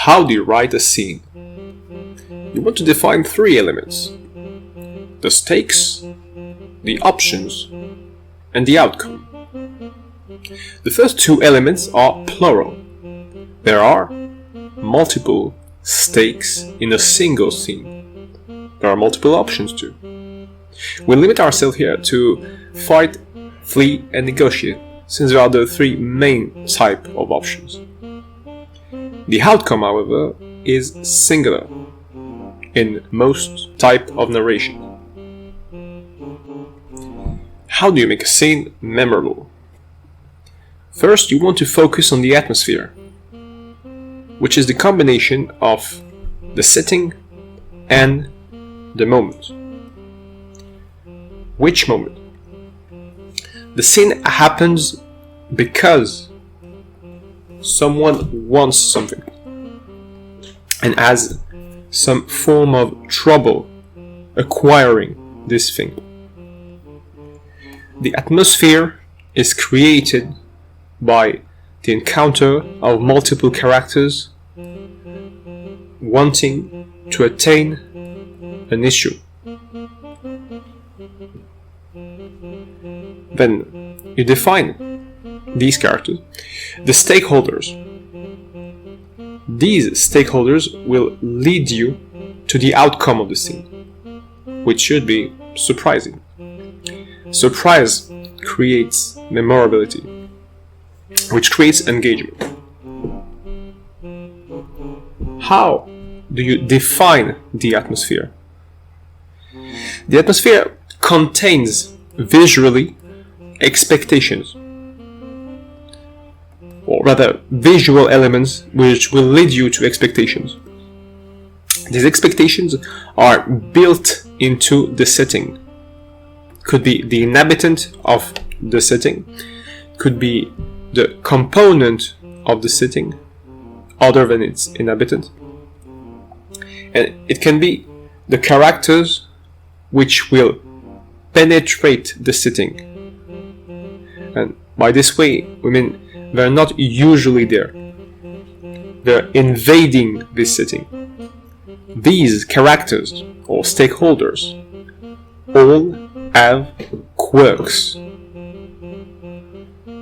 How do you write a scene? You want to define three elements: the stakes, the options, and the outcome. The first two elements are plural. There are multiple stakes in a single scene. There are multiple options too. We limit ourselves here to fight, flee, and negotiate, since there are the three main type of options. The outcome, however, is singular in most type of narration. How do you make a scene memorable? First, you want to focus on the atmosphere, which is the combination of the setting and the moment. Which moment? The scene happens because someone wants something and has some form of trouble acquiring this thing. The atmosphere is created by the encounter of multiple characters wanting to attain an issue. Then you define these characters, the stakeholders. These stakeholders will lead you to the outcome of the scene, which should be surprising. Surprise creates memorability, which creates engagement. How do you define the atmosphere? The atmosphere contains visually expectations, or rather visual elements which will lead you to expectations. These expectations are built into the setting. Could be the inhabitant of the setting, could be the component of the setting other than its inhabitant, and it can be the characters which will penetrate the setting. And by this way, we mean they're not usually there. They're invading this setting. These characters or stakeholders all have quirks.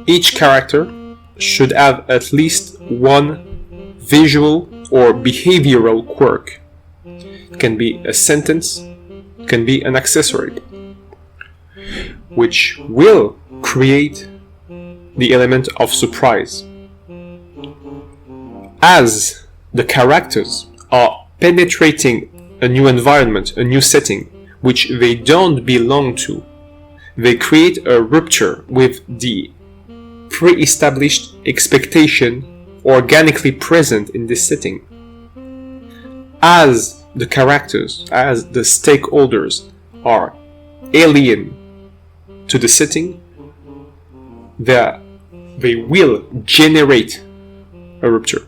Each character should have at least one visual or behavioral quirk. It can be a sentence, it can be an accessory, which will create the element of surprise. As the characters are penetrating a new environment, a new setting, which they don't belong to, they create a rupture with the pre-established expectation organically present in this setting. As the characters, as the stakeholders are alien to the setting, they will generate a rupture.